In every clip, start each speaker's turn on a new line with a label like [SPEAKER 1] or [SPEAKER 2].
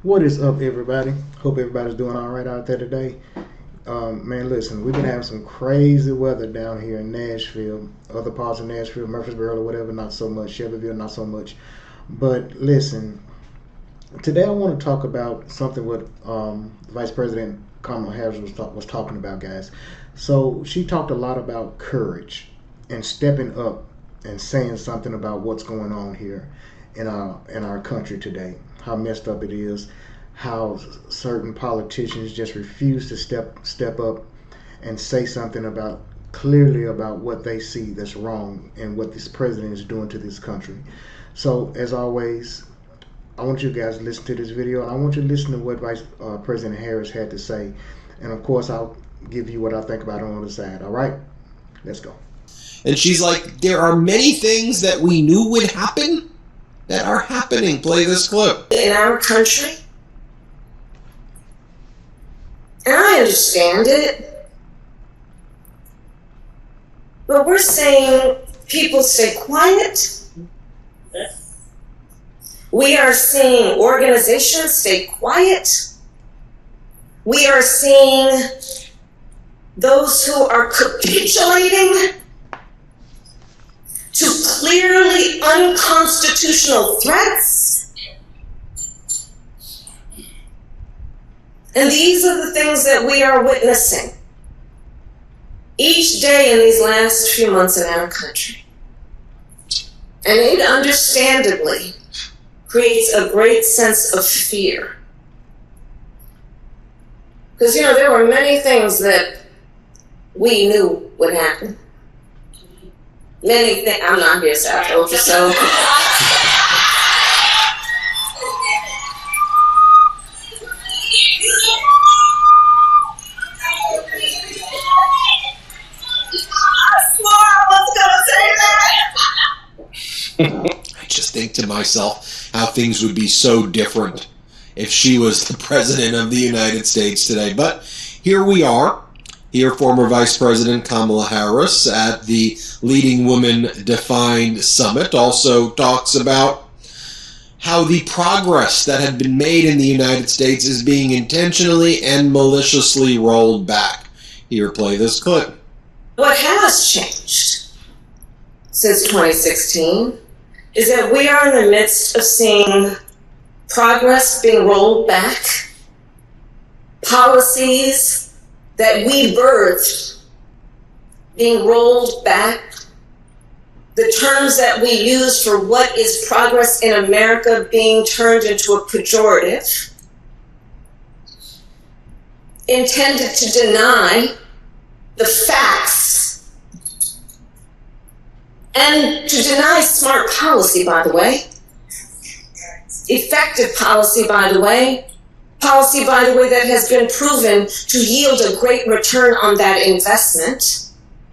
[SPEAKER 1] What is up, everybody? Hope everybody's doing all right out there today. Man, listen, we've been having some crazy weather down here in Nashville, other parts of Nashville, Murfreesboro, or whatever, not so much. Shelbyville, not so much. But listen, today I want to talk about something what Vice President Kamala Harris was talking about, guys. So she talked a lot about courage and stepping up and saying something about what's going on here in our country today. How messed up it is. How certain politicians just refuse to step up and say something about clearly about what they see that's wrong and what this president is doing to this country. So as always, I want you guys to listen to this video, and I want you to listen to what Vice President Harris had to say. And of course, I'll give you what I think about it on the other side. All right? Let's go.
[SPEAKER 2] And she's like, there are many things that we knew would happen that are happening. Play this clip.
[SPEAKER 3] In our country, and I understand it, but we're saying people stay quiet. We are seeing organizations stay quiet. We are seeing those who are capitulating to clearly unconstitutional threats. And these are the things that we are witnessing each day in these last few months in our country. And it understandably creates a great sense of fear. Because, there were many things that we knew would happen. Many things. I'm not here, so I told you so.
[SPEAKER 2] I just think to myself how things would be so different if she was the president of the United States today. But here we are. Here, former Vice President Kamala Harris at the Leading Women Defined Summit also talks about how the progress that had been made in the United States is being intentionally and maliciously rolled back. Here, play this clip.
[SPEAKER 3] What has changed since 2016 is that we are in the midst of seeing progress being rolled back, policies that we birthed being rolled back, the terms that we use for what is progress in America being turned into a pejorative, intended to deny the facts and to deny smart policy, by the way, effective policy, by the way, policy, by the way, that has been proven to yield a great return on that investment.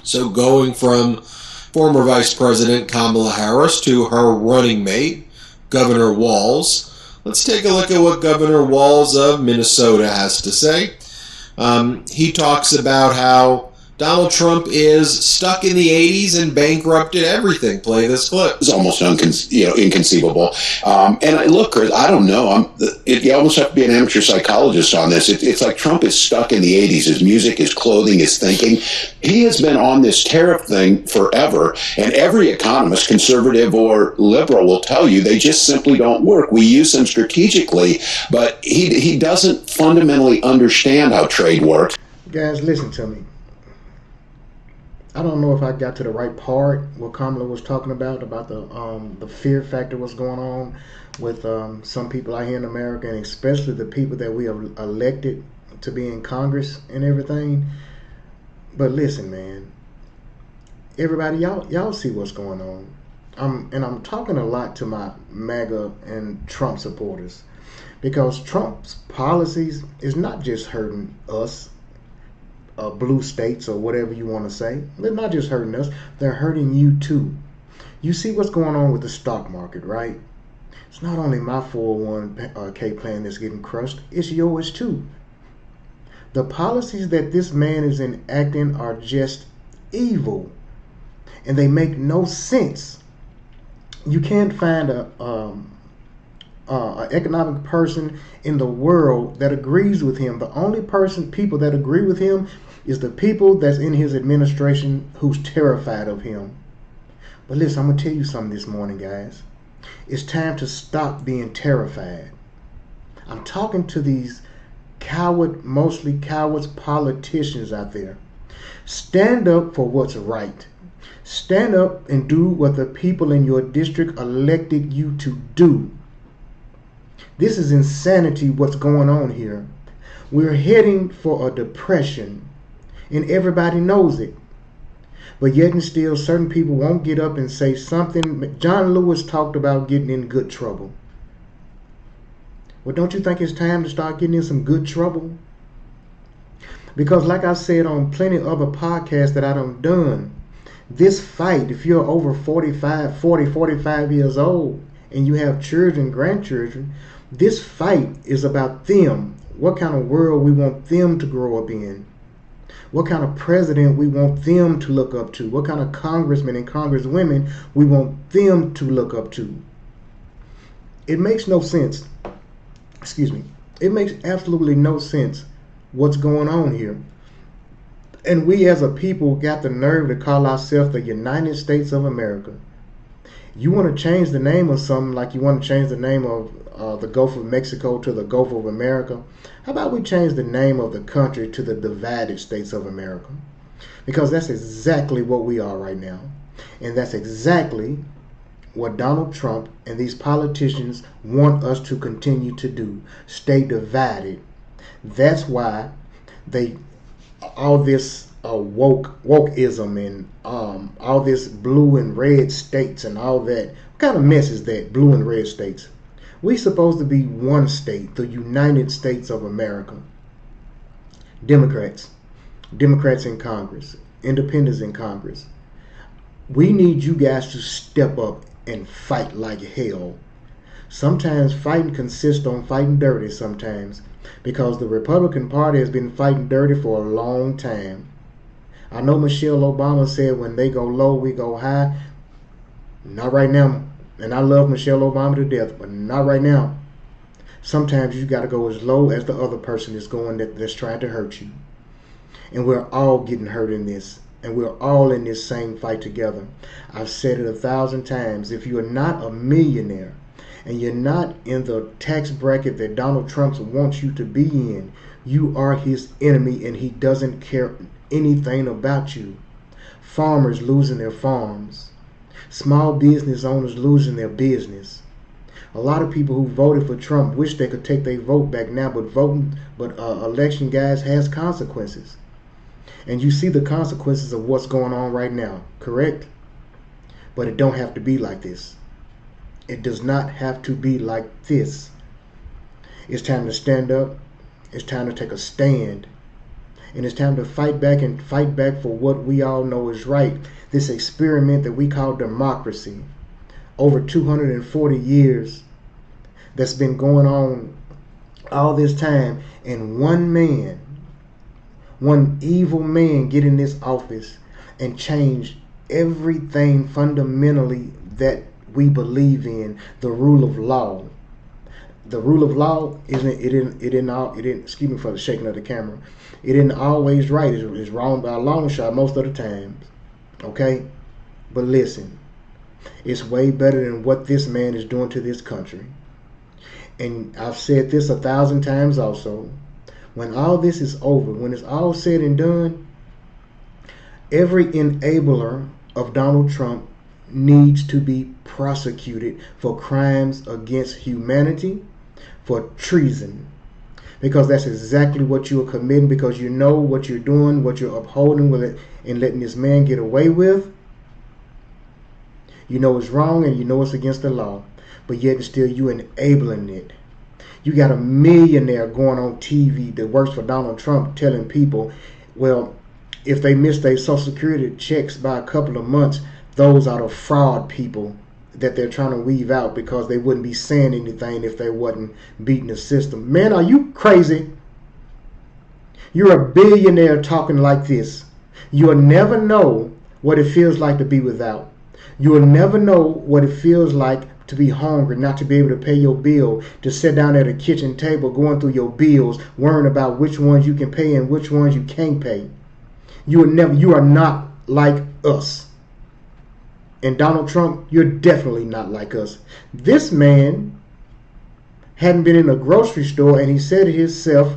[SPEAKER 2] So going from former Vice President Kamala Harris to her running mate, Governor Walz, let's take a look at what Governor Walz of Minnesota has to say. He talks about how Donald Trump is stuck in the 80s and bankrupted everything. Play this clip.
[SPEAKER 4] It's almost inconceivable. Look, Chris, I don't know. You almost have to be an amateur psychologist on this. It's like Trump is stuck in the 80s. His music, his clothing, his thinking. He has been on this tariff thing forever, and every economist, conservative or liberal, will tell you they just simply don't work. We use them strategically, but he doesn't fundamentally understand how trade works.
[SPEAKER 1] Guys, listen to me. I don't know if I got to the right part what Kamala was talking about the fear factor what's going on with some people out here in America, and especially the people that we have elected to be in Congress and everything. But listen, man, everybody, y'all see what's going on. I'm talking a lot to my MAGA and Trump supporters, because Trump's policies is not just hurting us, blue states or whatever you want to say. They're not just hurting us, they're hurting you too. You see what's going on with the stock market, right? It's not only my 401k plan that's getting crushed, it's yours too. The policies that this man is enacting are just evil, and they make no sense. You can't find a an economic person in the world that agrees with him. The only people that agree with him is the people that's in his administration who's terrified of him. But listen, I'm going to tell you something this morning, guys. It's time to stop being terrified. I'm talking to these mostly cowards politicians out there. Stand up for what's right. Stand up and do what the people in your district elected you to do. This is insanity what's going on here. We're heading for a depression, and everybody knows it. But yet and still, certain people won't get up and say something. John Lewis talked about getting in good trouble. Well, don't you think it's time to start getting in some good trouble? Because like I said on plenty of other podcasts that I done, this fight, if you're over 45 years old, and you have children, grandchildren, this fight is about them. What kind of world we want them to grow up in. What kind of president we want them to look up to. What kind of congressmen and congresswomen we want them to look up to. It makes no sense. It makes absolutely no sense what's going on here. And we as a people got the nerve to call ourselves the United States of America. You want to change the name of something like you want to change the name of the Gulf of Mexico to the Gulf of America. How about we change the name of the country to the Divided States of America? Because that's exactly what we are right now. And that's exactly what Donald Trump and these politicians want us to continue to do. Stay divided. That's why all this wokeism and all this blue and red states and all that. What kind of mess is that, blue and red states? We supposed to be one state, the United States of America. Democrats in Congress, independents in Congress. We need you guys to step up and fight like hell. Sometimes fighting consists on fighting dirty sometimes, because the Republican Party has been fighting dirty for a long time. I know Michelle Obama said when they go low, we go high. Not right now. And I love Michelle Obama to death, but not right now. Sometimes you got to go as low as the other person is going that's trying to hurt you. And we're all getting hurt in this. And we're all in this same fight together. I've said it 1,000 times. If you're not a millionaire and you're not in the tax bracket that Donald Trump wants you to be in, you are his enemy and he doesn't care anything about you. Farmers losing their farms. Small business owners losing their business. A lot of people who voted for Trump wish they could take their vote back now, but election, guys, has consequences. And you see the consequences of what's going on right now, correct? But it don't have to be like this. It does not have to be like this. It's time to stand up. It's time to take a stand. And it's time to fight back for what we all know is right. This experiment that we call democracy, over 240 years, that's been going on all this time, and one evil man get in this office and change everything fundamentally that we believe in, the rule of law. The rule of law excuse me for the shaking of the camera. It isn't always right. It's wrong by a long shot most of the times. Okay? But listen, it's way better than what this man is doing to this country. And I've said this 1,000 times also. When all this is over, when it's all said and done, every enabler of Donald Trump needs to be prosecuted for crimes against humanity, for treason. Because that's exactly what you are committing, because you know what you're doing, what you're upholding with it, and letting this man get away with. You know it's wrong and you know it's against the law, but yet and still you enabling it. You got a millionaire going on TV that works for Donald Trump telling people, well, if they miss their Social Security checks by a couple of months, those are the fraud people that they're trying to weave out because they wouldn't be saying anything if they wasn't beating the system. Man, are you crazy? You're a billionaire talking like this. You'll never know what it feels like to be without. You'll never know what it feels like to be hungry, not to be able to pay your bill, to sit down at a kitchen table going through your bills, worrying about which ones you can pay and which ones you can't pay. You are not like us. And Donald Trump, you're definitely not like us. This man hadn't been in a grocery store, and he said it himself,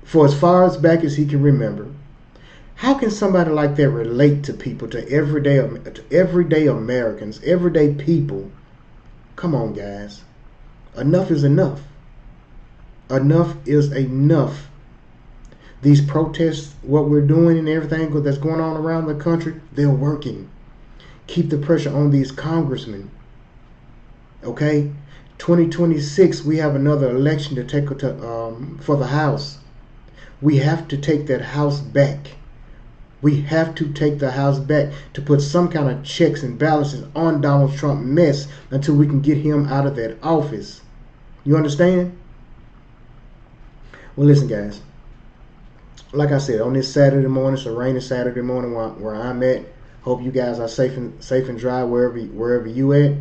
[SPEAKER 1] for as far as back as he can remember. How can somebody like that relate to people, to everyday Americans, everyday people? Come on, guys. Enough is enough. Enough is enough. These protests, what we're doing and everything that's going on around the country, they're working. Keep the pressure on these congressmen. Okay? 2026, we have another election to take for the House. We have to take that House back. We have to take the House back to put some kind of checks and balances on Donald Trump mess until we can get him out of that office. You understand? Well, listen, guys. Like I said, on this Saturday morning, it's a rainy Saturday morning where I'm at. Hope you guys are safe and dry wherever you at.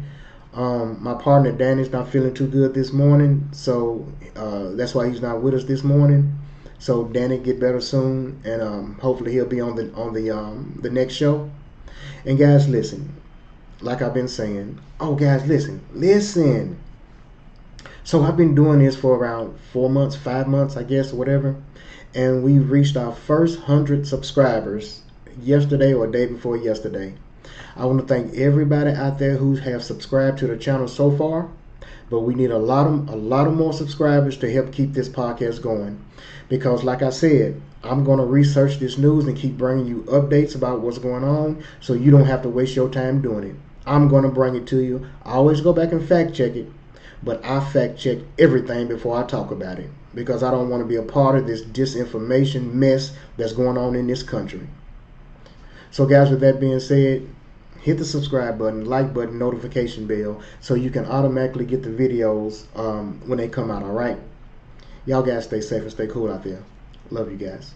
[SPEAKER 1] My partner Danny's not feeling too good this morning, so that's why he's not with us this morning. So Danny, get better soon, and hopefully he'll be on the next show. And guys, listen, like I've been saying. Oh, guys, listen. So I've been doing this for around 4 months, 5 months, I guess, or whatever, and we reached our first 100 subscribers yesterday or day before yesterday. I want to thank everybody out there who have subscribed to the channel so far, but we need a lot of more subscribers to help keep this podcast going. Because like I said, I'm going to research this news and keep bringing you updates about what's going on, so you don't have to waste your time doing it. I'm going to bring it to you. I always go back and fact check it, but I fact check everything before I talk about it, because I don't want to be a part of this disinformation mess that's going on in this country. So guys, with that being said, hit the subscribe button, like button, notification bell, so you can automatically get the videos when they come out, all right? Y'all guys stay safe and stay cool out there. Love you guys.